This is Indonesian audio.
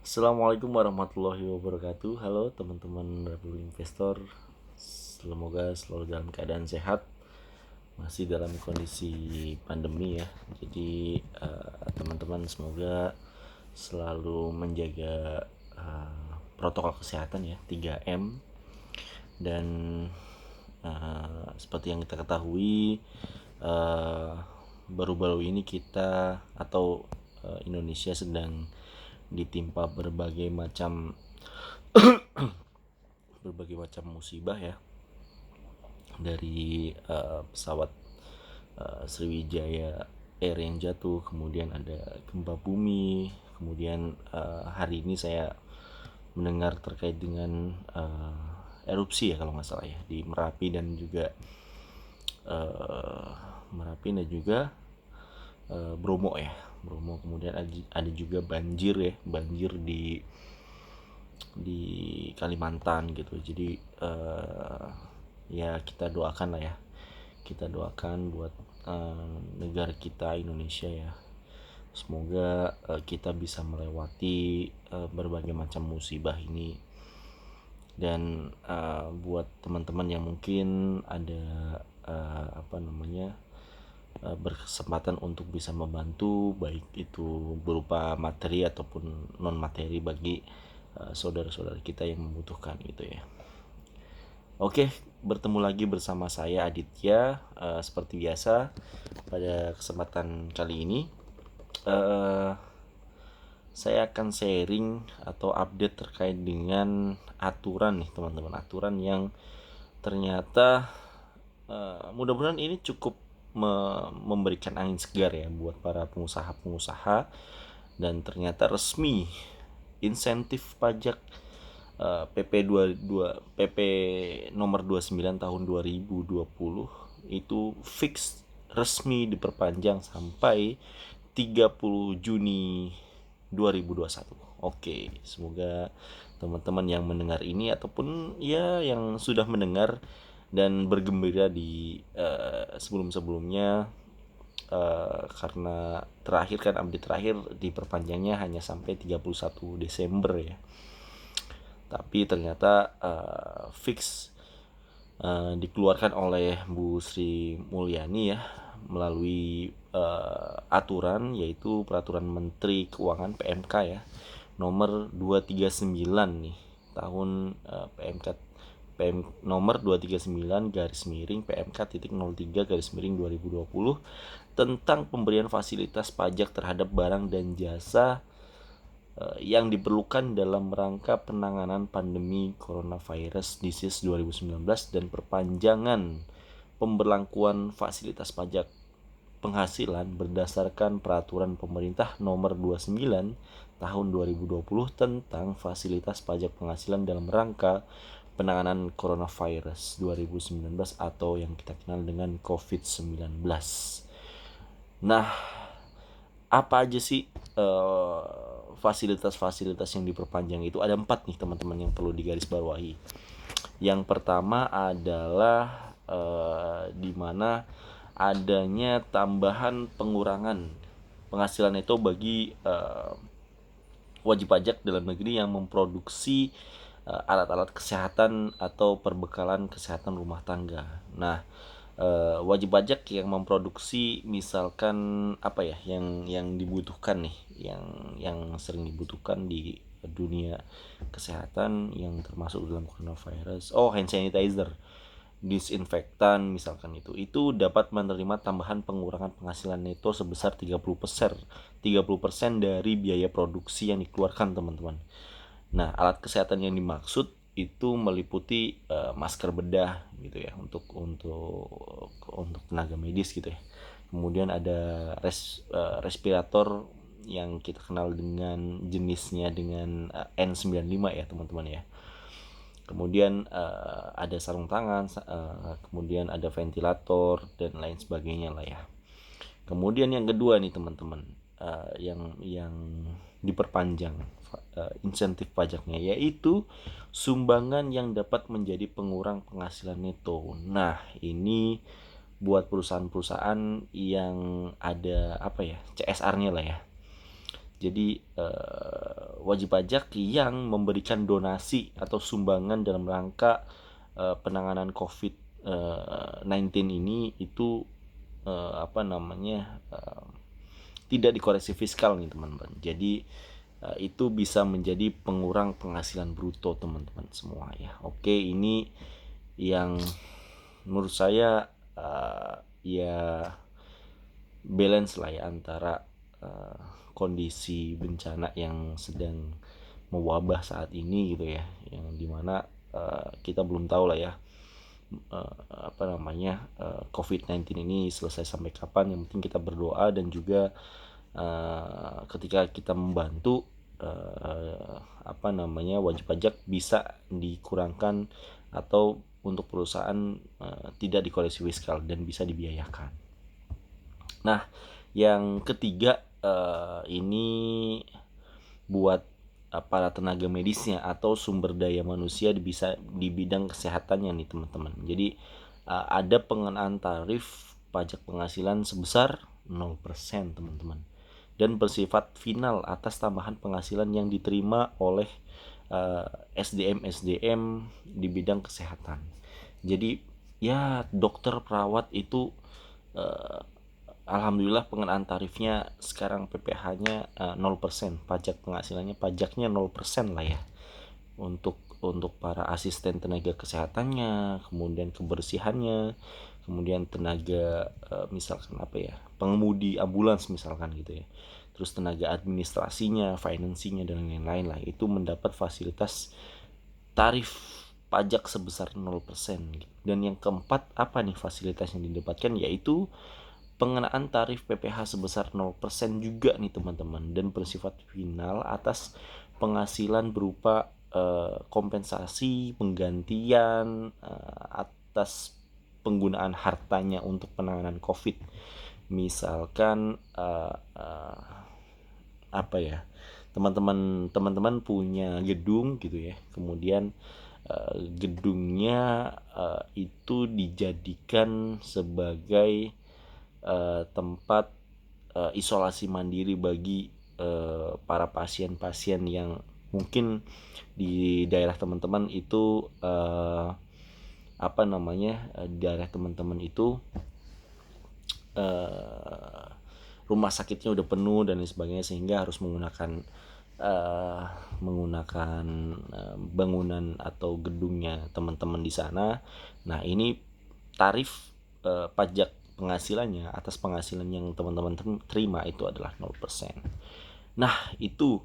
Assalamualaikum warahmatullahi wabarakatuh. Halo teman-teman Republik Investor. Semoga selalu dalam keadaan sehat. Masih dalam kondisi pandemi ya. Jadi teman-teman semoga selalu menjaga protokol kesehatan ya, 3M. Dan seperti yang kita ketahui, baru-baru ini kita atau Indonesia sedang ditimpa berbagai macam musibah ya, dari pesawat Sriwijaya Air yang jatuh, kemudian ada gempa bumi, kemudian hari ini saya mendengar terkait dengan erupsi ya kalau nggak salah ya di Merapi dan juga Bromo ya, Bromo. Kemudian ada juga banjir di Kalimantan gitu. Jadi ya kita doakan lah ya, kita doakan buat negara kita Indonesia ya, semoga kita bisa melewati berbagai macam musibah ini. Dan buat teman-teman yang mungkin ada berkesempatan untuk bisa membantu, baik itu berupa materi ataupun non materi bagi saudara-saudara kita yang membutuhkan gitu ya. Oke, bertemu lagi bersama saya Aditya. Seperti biasa pada kesempatan kali ini saya akan sharing atau update terkait dengan aturan nih teman-teman, aturan yang ternyata mudah-mudahan ini cukup memberikan angin segar ya buat para pengusaha-pengusaha. Dan ternyata resmi insentif pajak PP nomor 29 tahun 2020 itu fix resmi diperpanjang sampai 30 Juni 2021. Oke, semoga teman-teman yang mendengar ini ataupun ya yang sudah mendengar dan bergembira di sebelum-sebelumnya, karena terakhir kan update terakhir diperpanjangnya hanya sampai 31 Desember ya. Tapi ternyata fix dikeluarkan oleh Bu Sri Mulyani ya melalui aturan, yaitu Peraturan Menteri Keuangan PMK ya nomor 239 nih tahun PMK nomor 239 garis miring PMK titik 03 garis miring 2020 tentang pemberian fasilitas pajak terhadap barang dan jasa yang diperlukan dalam rangka penanganan pandemi coronavirus disease 2019 dan perpanjangan pemberlakuan fasilitas pajak penghasilan berdasarkan peraturan pemerintah nomor 29 tahun 2020 tentang fasilitas pajak penghasilan dalam rangka penanganan coronavirus 2019 atau yang kita kenal dengan COVID-19. Nah, apa aja sih fasilitas-fasilitas yang diperpanjang itu? Ada 4 nih teman-teman yang perlu digarisbawahi. Yang pertama adalah di mana adanya tambahan pengurangan penghasilan itu bagi wajib pajak dalam negeri yang memproduksi alat-alat kesehatan atau perbekalan kesehatan rumah tangga. Nah, wajib pajak yang memproduksi misalkan apa ya yang dibutuhkan nih, yang sering dibutuhkan di dunia kesehatan yang termasuk dalam coronavirus, hand sanitizer, disinfektan misalkan, itu dapat menerima tambahan pengurangan penghasilan neto sebesar 30% dari biaya produksi yang dikeluarkan teman-teman. Nah, alat kesehatan yang dimaksud itu meliputi masker bedah gitu ya untuk tenaga medis gitu ya. Kemudian ada respirator yang kita kenal dengan jenisnya dengan N95 ya teman-teman ya. Kemudian ada sarung tangan, kemudian ada ventilator dan lain sebagainya lah ya. Kemudian yang kedua nih teman-teman, yang diperpanjang insentif pajaknya, yaitu sumbangan yang dapat menjadi pengurang penghasilan neto. Nah, ini buat perusahaan-perusahaan yang ada CSR-nya lah ya. Jadi wajib pajak yang memberikan donasi atau sumbangan dalam rangka penanganan COVID-19 ini itu tidak dikoreksi fiskal nih teman-teman. Jadi itu bisa menjadi pengurang penghasilan bruto teman-teman semua ya. Oke, ini yang menurut saya ya balance lah ya antara kondisi bencana yang sedang mewabah saat ini gitu ya, yang dimana kita belum tahu lah ya COVID-19 ini selesai sampai kapan. Yang penting kita berdoa, dan juga ketika kita membantu wajib pajak bisa dikurangkan, atau untuk perusahaan tidak dikoreksi fiskal dan bisa dibiayakan. Nah, yang ketiga ini buat para tenaga medisnya atau sumber daya manusia bisa di bidang kesehatannya nih teman-teman. Jadi ada pengenaan tarif pajak penghasilan sebesar 0% teman-teman, dan bersifat final atas tambahan penghasilan yang diterima oleh SDM di bidang kesehatan. Jadi ya dokter, perawat itu alhamdulillah pengenaan tarifnya sekarang PPh-nya 0%, pajaknya 0% lah ya, untuk para asisten tenaga kesehatannya, kemudian kebersihannya, kemudian tenaga misalkan pengemudi ambulans misalkan gitu ya, terus tenaga administrasinya, finansinya, dan lain-lain lah, itu mendapat fasilitas tarif pajak sebesar 0%. Dan yang keempat, apa nih fasilitas yang didapatkan, yaitu pengenaan tarif PPh sebesar 0% juga nih teman-teman, dan bersifat final atas penghasilan berupa kompensasi penggantian atas penggunaan hartanya untuk penanganan COVID. Misalkan teman-teman punya gedung gitu ya, kemudian gedungnya itu dijadikan sebagai tempat isolasi mandiri bagi para pasien-pasien yang mungkin di daerah teman-teman itu di daerah teman-teman itu rumah sakitnya udah penuh dan lain sebagainya, sehingga harus menggunakan bangunan atau gedungnya teman-teman di sana. Nah, ini tarif pajak penghasilannya atas penghasilan yang teman-teman terima itu adalah 0%. Nah, itu